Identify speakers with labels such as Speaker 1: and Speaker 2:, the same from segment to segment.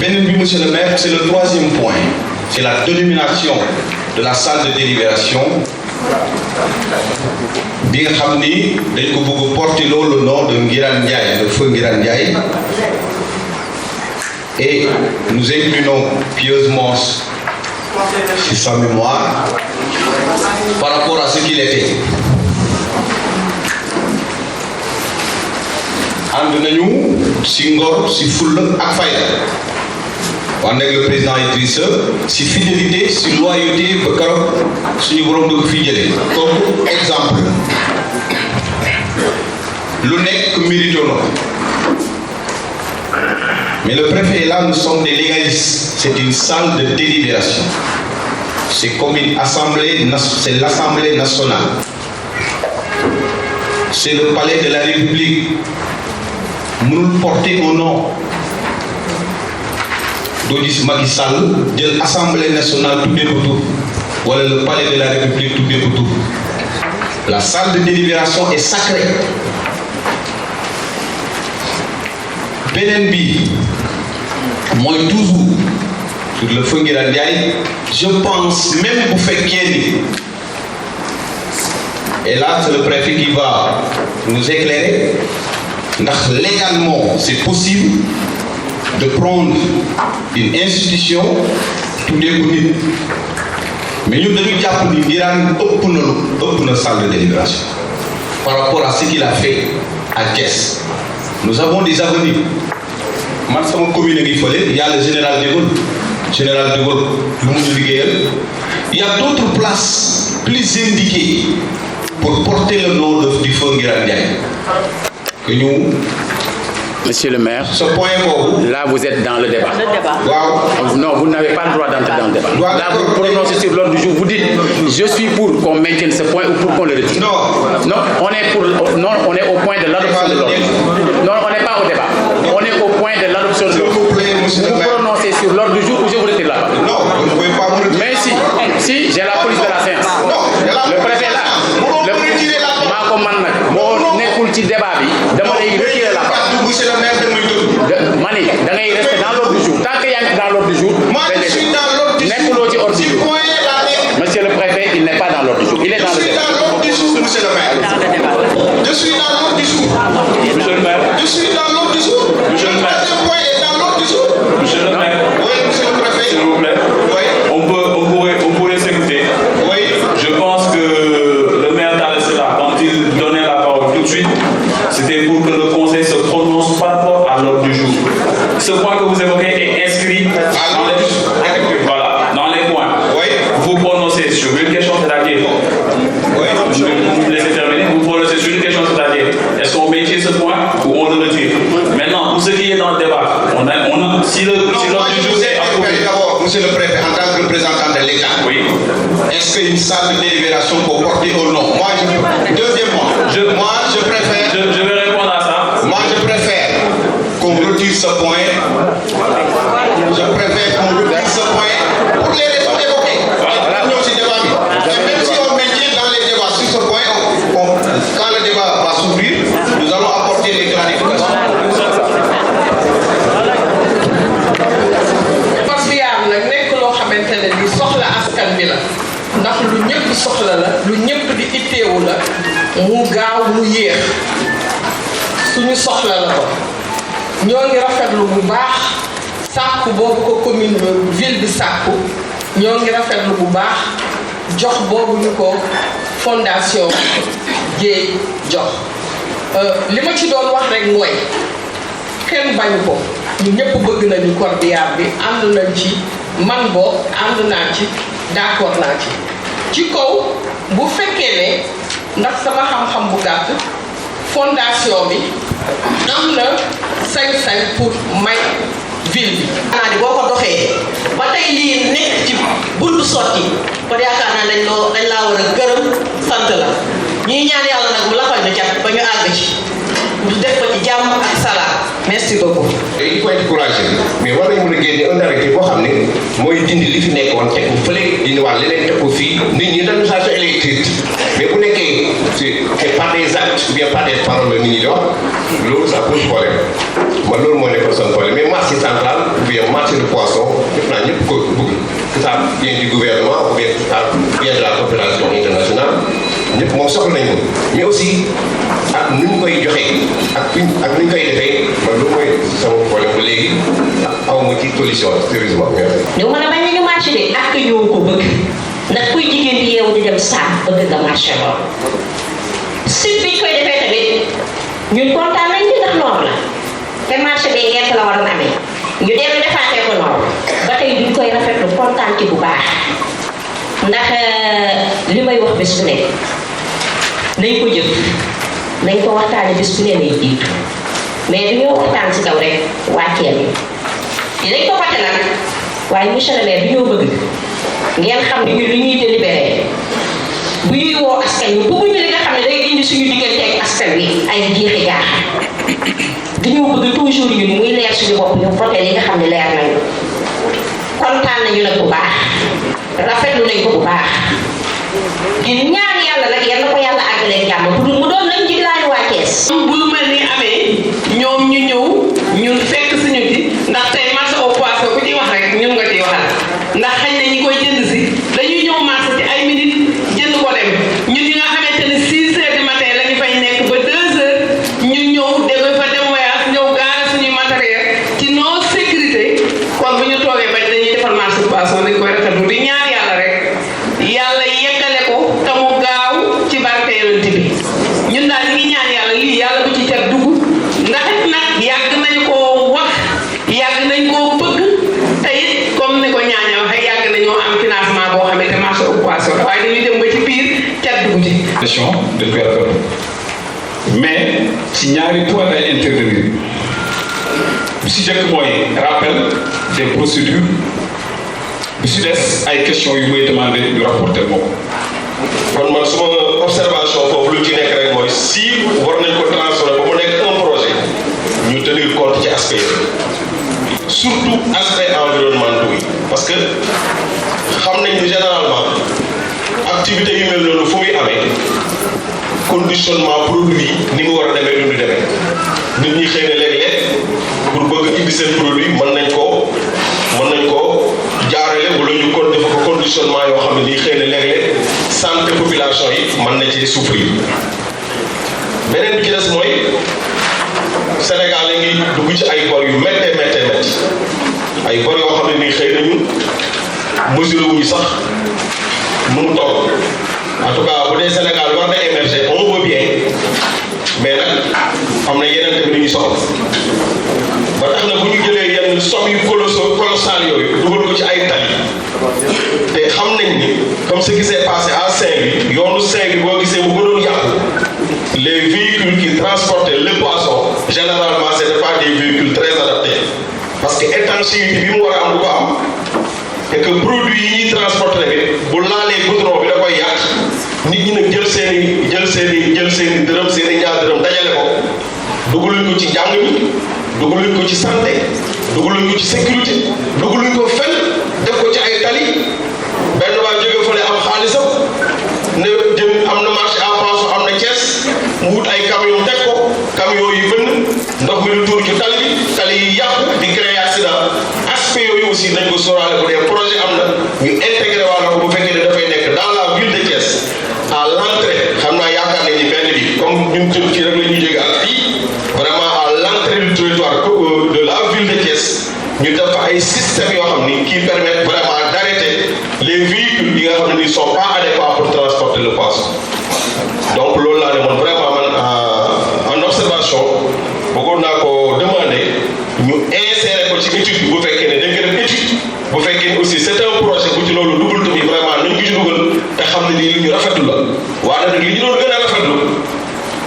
Speaker 1: Monsieur le maire, c'est le troisième point. C'est la dénomination de la salle de délibération. Bien ramené, dès que vous portez le nom de Ngiran Ndiaye, le feu Ngiran Ndiaye. Et nous inclinons pieusement sur sa mémoire par rapport à ce qu'il était. ànd nañu si ngor si fulla ak fayda wax nekk le président Idrissa si fidélité si loyauté ba keroog suñu borom da ko fi jëlee comme exemple lu nekk mérito na mais le préfet est là, nous sommes des légalistes. C'est une salle de délibération. C'est comme une assemblée, c'est l'Assemblée nationale. C'est le palais de la République. Nous portons au nom d'Odis Macky Sall de l'Assemblée nationale tout débutou. Voilà le palais de la République tout débutou. La salle de délibération est sacrée. BNB, moi toujours, sur le feu Ngiran Ndiaye, je pense même pour faire qu'il et là c'est le préfet qui va nous éclairer. Légalement, c'est possible de prendre une institution tout déboulée. Mais nous devons dire que Ngiran ëpp na salle de délibération par rapport à ce qu'il a fait à Thiès. Nous avons des avenirs. Il y a le général de Gaulle, il y a d'autres places plus indiquées pour porter le nom du feu Ngiran Ndiaye que nous.
Speaker 2: Monsieur le maire,
Speaker 1: ce point
Speaker 2: là vous êtes dans le débat.
Speaker 1: Wow.
Speaker 2: Non, vous n'avez pas le droit d'entrer dans le débat. Là vous prononcez sur l'ordre du jour, vous dites je suis pour qu'on maintienne ce point ou pour qu'on le retire.
Speaker 1: Non,
Speaker 2: on est au point de l'adoption de l'ordre. Non, on n'est pas au débat. On est au point de l'adoption de l'ordre. Vous prononcez sur l'ordre du jour ou je vous retire là.
Speaker 1: Non, vous ne pouvez pas vous retirer.
Speaker 2: Mais si j'ai la police de la séance. Le préfet là. Le débat
Speaker 1: monsieur le maire de
Speaker 2: Mani, da ngay rester dans l'ordre du jour. Tant qu'il y a dans l'ordre du jour,
Speaker 1: moi je suis dans l'ordre du jour.
Speaker 2: Monsieur le préfet, il n'est pas dans l'ordre du jour. Il est dans le débat.
Speaker 1: Je suis dans l'ordre du jour, monsieur le maire. Je suis dans l'ordre du jour.
Speaker 3: Monsieur le maire.
Speaker 1: Je suis dans l'ordre du jour.
Speaker 3: Monsieur le maire.
Speaker 1: Le point est dans l'ordre du jour.
Speaker 3: Monsieur le maire.
Speaker 1: Oui, monsieur le préfet.
Speaker 3: S'il vous plaît.
Speaker 1: Oui.
Speaker 3: On pourrait s'écouter.
Speaker 1: Oui.
Speaker 3: Je pense que le maire Dalesela, quand il donnait la parole tout de suite, c'était pour que le conseil se prononce par rapport à l'ordre du jour. Ce point que vous évoquez est inscrit dans les points.
Speaker 1: Oui.
Speaker 3: Vous prononcez sur une question, c'est-à-dire, vous me laissez terminer, vous prononcez sur une question, c'est-à-dire, est-ce qu'on maintient ce point ou on le retire? Maintenant, pour ce qui est dans le débat, si l'ordre du jour est approuvé.
Speaker 1: D'abord, monsieur le préfet, en tant que représentant de l'État,
Speaker 3: oui.
Speaker 1: Est-ce qu'une salle de délibération pour porter au nom? Deuxièmement, je préfère.
Speaker 3: Je vais répondre à ça.
Speaker 1: Moi, je préfère qu'on retire ce point. Je préfère qu'on retire ce point pour les raisons évoquées. Et même si on maintient dans les débats sur ce point, quand le débat va s'ouvrir, nous allons apporter les clarifications.
Speaker 4: parce que yaa nag nekk loo xamante ne ni soxla askan bi la ndax lu ñëpp soxla la lu ñëpp di itteewu la mu gaaw mu yéex suñu soxla la ko ñoo ngi rafetlu bu baax sàkku boobu ko commune ville bi sàkku ñoo ngi rafetlu bu baax jox boobu ñu ko fondation Dieye jox li ma ci doon wax rek mooy kenn bañu ko ñu ñëpp bëgg nañu corbillard bi ànd nañ ci man boog ànd naa ci d'accord naa ci kaw bu fekkee ne ndax sama xam-xam bu gàtt fondation bi am na sañ-sañ pour may ville bi.
Speaker 5: xanaa di boo ko doxee ba tey lii nekk ci buntu sotti kon yaakaar naa dañ laa war a gërëm sant la ñuy ñaan yàlla nag mu lafal na cat ba ñu àgg ci ñu def ko ci jàmm ak salaam merci beaucoup.
Speaker 1: il faut être courageux mais war nañu mën a génne un arrêté boo xam ne mooy dindi li fi nekkoon teg ko fële dindi waat leneen teg ko fii nit ñi dañu saa su électrique mais bu nekkee
Speaker 6: c'est par des actes ou bien par des paroles nit ñi di wax loolu ça pose problème man loolu moo nekkoon son problème mais marché central ou bien marché de poisson def naa ñëpp ko bëgg que ça vient du gouvernement ou bien ça vient de la coopération internationale ñëpp moom soxla nañ ko mais aussi ak nu ñu koy joxee ak nu ñu koy defee man loolu mooy sama problème ba léegi aw ma ci solution sérieusement.
Speaker 7: ñu mën a bañ a ñu marché de ak ñoo ko bëgg ndax kuy jigéen di yeewu di dem saam bëgg nga marché lool site bi ñu koy defee tamit ñun kontaan nañ ci ndax noonu la te marché bi ngent la waroon amee ñu dellu defaatee ko noonu ba tey duñ koy rafetlu kontaan ci bu baax ndax li may wax bés bu ne nañ ko jëf nañ ko waxtaane bés bu ne lay jiitu mais du ñoo waxtaan si kaw rek wàcceel yi dinañ ko fàtte nag waaye monsieur le maire du ñoo bëgg ngeen xam ne ñun li ñuy délibéré bu ñuy woo askan wi bëgguñu li nga xam ne day indi suñu diggante ak askan wi ay jeexi jaax dañoo bëgg toujours ñun muy leer suñu bopp ñu voté li nga xam ne leer nañu kontaan nañu nag bu baax rafetlu nañ ko bu baax di ñaan yàlla nag yal na ko yàlla àggalee jàmm pour mu doon nag njiglaani waa Thiès.
Speaker 4: bu lu mel ni amee ñoom ñu ñëw ñun fekk suñu ci ndax tey marché au poisson ku ciy wax rek ñun nga ciy waxal ndax xañ na ñi koy jënd si dañuy ñëw marché ci ay minutes jënd ko dem ñun ñi nga xamante ne 6 heures du matin la ñu fay nekk ba 2 heures ñun ñëw dem fa dem voyage ñëw gaara suñuy matériel ci non sécurité kon bu ñu toogee ba dañuy defar marché au poisson dañ koy rafetlu di ñaan yàlla rek yàlla yeggale ko te mu gaaw ci barke yonent bi ñun daal ñu ngi ñaan yàlla lii yàlla bu ci cat dugg ndax it nag yàgg nañu koo wax yàgg nañ koo bëgg te it comme ni ko ñaaña waxee yàgg nañoo am financement boo xamante marché au poisson la waaye dañuy dem ba ci biir cat dugg ci.
Speaker 3: question dañ koy rafetlu mais ci ñaari point lay intervenir bi si njëkk mooy rappel des procédures bi si des ay questions yu may demandé ñu rapporter moom.
Speaker 6: kon man suma observation foofu lu ci nekk rek mooy si war nañ ko transformer ba mu nekk un projet ñu tenir compte ci aspect surtout aspect environnementaux yi parce que xam nañ ni généralement activité yu mel noonu fu muy amee conditionnement produit ni mu war a demee du demee nit ñi xëy na léeg-léeg pour bëgg indi seen produit mën nañ koo jaarale wala ñu kon def ko conditionnement yoo xam ne nii xëy na léeg-léeg santé population yi mën na ci souffrir beneen bi ci des mooy Sénégal la ngi dugg ci ay bor yu méttee ay bor yoo xam ne nii xëy na ñun mesuré wuñu sax nu mu toll en tout cas bu dee Sénégal war na émerger on veut bien mais nag am na yeneen tamit yu ñu soxla ba tax na bu ñu jëlee yenn somme yu colossal yooyu dugal ko ci ay tali te xam nañ ni comme ce qui s'est passé à Saint-Louis yoonu Saint-Louis boo gisee bu gënoon yàqu les véhicules qui transportaient le poisson généralement c'était pas des véhicules très adaptés parce que étanchéité bi mu war a am du ko am et que produit yi ñuy transporté bi bu laalee goudron bi da koy yàq nit ñi nag jël seen i dërëm seen i ñaar dërëm dajale ko dugaluñ ko ci njàng mi dugaluñ ko ci santé dugaluñ ko ci sécurité dugaluñ ko fenn def ko ci ay tali benn waa jóge fële am xaalisam ne jëm am na marché à poisson am na Thiès mu wut ay camion teg ko camion yi bënn ndox mi du tuur ci tali yi yàqu di créer accident aspect yooyu aussi nañ ko sóoraale bu dee projet am na ñu intégré waa ko bu fekkee ne dafay nekk dans la ville de Thiès à l'entrée xam naa yaakaar nañ ni benn bi comme ñun fii rek la ñuy jóge ak fii vraiment à l'entrée du territoire de la ville de Thiès ñu def ay systèmes yoo xam ni qui permettent vraiment d'arrêter les véhicules yi nga xam ne ni sont pas adéquats pour transporter le poisson donc loolu laa ne moom vraiment man en observation bëggoon naa ko demander ñu insérer ko ci étude bi bu fekkee ne dañ ko def étude bu fekkee ne aussi c'est un projet bu ci loolu dugal tamit vraiment nañ ko ci dugal te xam ne lii lu ñu rafetlu la waaye nag li ñu doon gën a rafetlu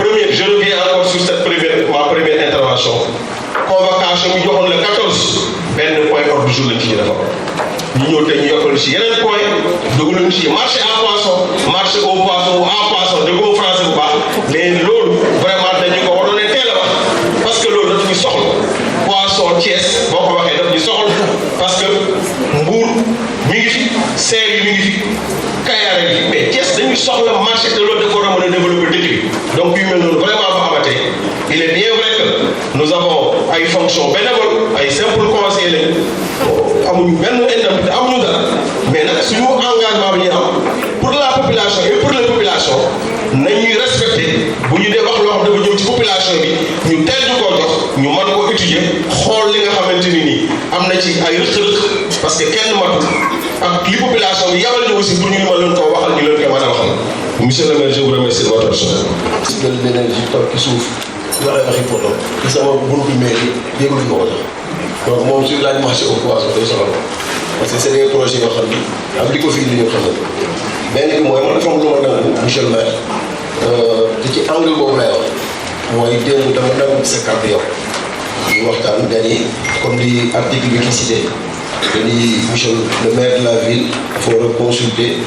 Speaker 6: première je reviens encore sur cette ma première intervention convocation bi joxoon le 14 benn point ordre du jour lañ ci defar ñu ñëw tey ñu yokkal ci yeneen point dugaluñ ci marché à poisson marché au poisson ou à poisson déggoo français bu baax mais loolu vraiment dañu ko waroon a teel a wax parce que loolu daf ñu soxla poisson Thiès boo ko waxee daf ñu soxla parce que Mbour mi ngi fi Saint-Louis mi ngi fi Kayar mi ngi fi mais Thiès dañuy soxla marché te loolu da ko war a mën a développer donc yabal ñu aussi pour ñu mën leen koo waxal ñu leen koy mën a waxal monsieur le maire je vous remercie de votre personnel. si beneen ji toog ci suuf waxee waxi poto ci sama buntu mairie dégluñ ko sax donc moom sur la marché au poisson day soxla parce que c'est des projets yoo xam ni ak li ko fii li ñu xam ne benn bi mooy man dafa am lu ma nangu monsieur le maire te ci angle boobu lay wax mooy démb dama nangu sa kàddu yow ñu waxtaan dañuy comme li article bi ki cité dañuy monsieur le maire de la ville il faut consulter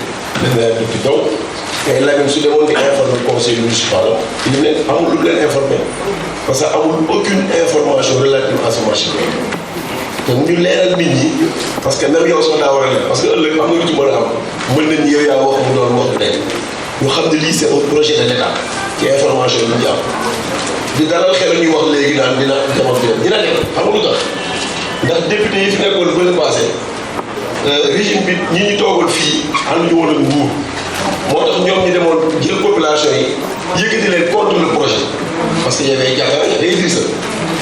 Speaker 6: le maire depuis donc mais Lamine su demoon di informer conseil municipal il ne amul lu leen informer parce que amul aucune information relative à ce marché te mu ñu leeral nit ñi parce que même yow sax daa war a leer parce que ëllëg am na lu ci mën a am mën nañ yow yaa wax mu doon wax bi nekk ñu xam ne lii c'est un projet de l'État ci information yi ñu am di dalal xel ñuy wax léegi naan dina demal dina dem xam nga lu tax ndax député yi fi nekkoon bële passé régime bi ñi ñu toogal fii ànd ñu woon ak nguur moo tax ñoom ñu demoon jël population yi yëkkati leen contre le projet parce que y avait Diakhar day Idrissa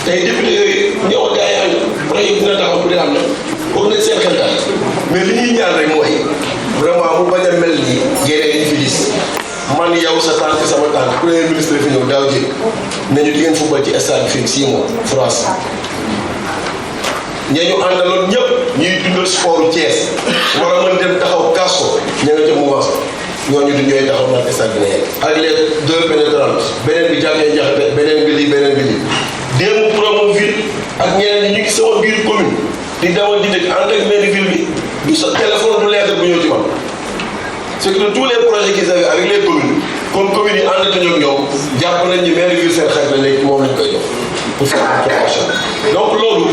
Speaker 6: tey député yooyu ñëw ak gars yi ànd projet dina taxaw bu dee am na pour nekk seen xel daal mais li ñuy ñaan rek mooy vraiment mu bañ a mel ni yeneen yi fi gis man yow sa tànk sama tànk premier ministre fi ñëw daaw jéeg nañu di ngeen football ci stade bi fii 6 mois France ñañu àndaloon ñëpp ñuy dundal sport Thiès war a mën dem taxaw kaas ko ña nga ca mouvance ñooñu du ñooy taxaw naan stade bi na yegg ak les deux pénétrantes beneen bi jàkkee jaxate beneen bi lii démb Promoville ak ñeneen ñi ñu ngi sama biir commune di dawal di dëkk ànd ak mairie ville bi du sa téléphone du lettre bu ñëw ci man c'est que tous les projets qu'ils avaient avec les communes comme communes yi àndatuñu ak ñoom jàpp nañ ni mairie ville seen xarit la léegi moom lañ koy jox pour faire une promotion donc loolu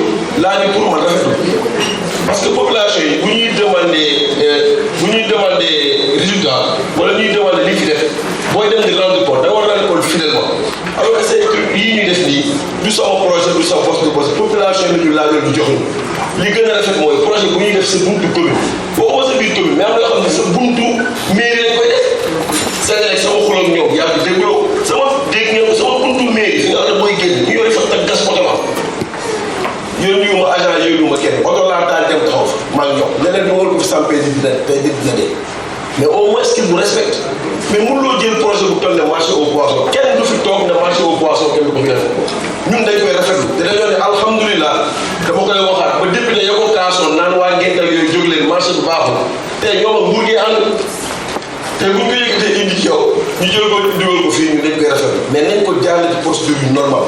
Speaker 6: laa ni pour man rafetul parce que population yi bu ñuy demander résultat wala ñuy demander li fi def booy dem di rendre compte da nga war a rendre compte fidèlement alors que c'est yii ñuy def nii du sama projet du sama poste de poste population yi la ñu laajal du jox li gën a rafet mooy projet bu ñuy def sa buntu commune boo ko sa biir commune mais am na yoo xam ne sa buntu mairie lañ koy def c'est rek sama xuloo ak ñoom yaa ngi dégloo sama dégg ngeen sama buntu mairie fi nga xam ne mooy génn ñu yooyu fa tag gas potama yónni ma agent yónni ma kenn oto laa taal dem taxaw fa maa ngi ñoom leneen bi war ko fi sampee di dina tey di dina dee mais au moins qu'il vous respecte mais mënuloo jël projet bu toll ne marché au poisson kenn du fi toog ne marché au poisson kenn du ko fi def ñun dañ koy rafetlu te dañoo ne alhamdulilah dama koy waxaat ba député ya ko kaasoon naan waa Ngental yooyu jóg leen marché bu baaxul te ñoom ak nguur gi ànd te bu ñu ko yëkkatee indi ci yow ñu jël ko dugal ko fii ñu dañ koy rafetlu mais nañ ko jàll ci procédure yu normal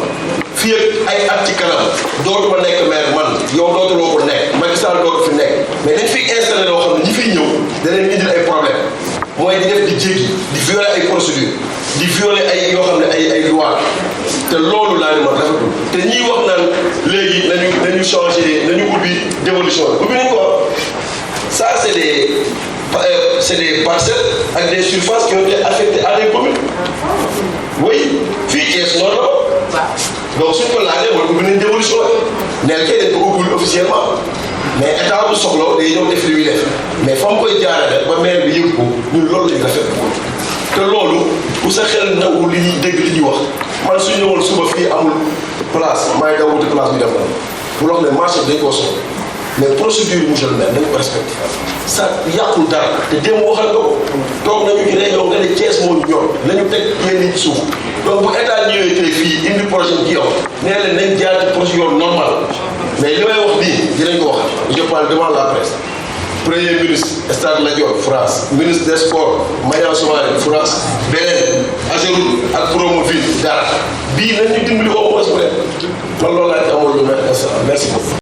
Speaker 6: fii ak ay at ci kanam dootuma nekk maire man yow dootuloo ko nekk Macky Sall dootu fi nekk mais dañ fiy installé loo xam ne ñi fiy ñëw danañ indil ay problème mooy di def di jéggi di violer ay procédure di violer ay yoo xam ne ay loi te loolu laa ni man rafetlu te ñiy wax naan léegi nañu changé nañu ubbi dévolution ubbi nañu ko ça c'est des parcelles ak des surfaces qui ont été affectées à des communes oui fii Thiès noonu la donc suñ ko laalee mooy ubbi nañ dévolution neel kay dañ ko ubbi officiellement mais état bu soxla day ñëw def li muy def mais fa mu koy jaarale ba maire bi yëg ko ñun loolu lañu rafetlu te loolu bu sa xel nangu li ñuy dégg li ñuy wax man su ñëwoon suba fii amul place maay daw wuti place bi def na bu wax ne marché bi dañ koo soxla mais procédure monsieur le maire dañ ko respecté ça yàqul dara te démb waxal nga ko toog nañu ci réunion nga ne Thiès moo ñu ñor nañu teg yéen ci suuf donc bu état ñëwee tey fii indi projet bi ci yow nee leen nañ jaar ci procédure normale mais li may wax nii dinañ ko wax je parle devant la presse premier ministre Stade Lat Dior France ministre des sports Maniang Soumaré France beneen Ageroute ak Promoville dara bii nañ ñu dimbali au moins bu leen man loolu laa ci amoon lu mel merci beaucoup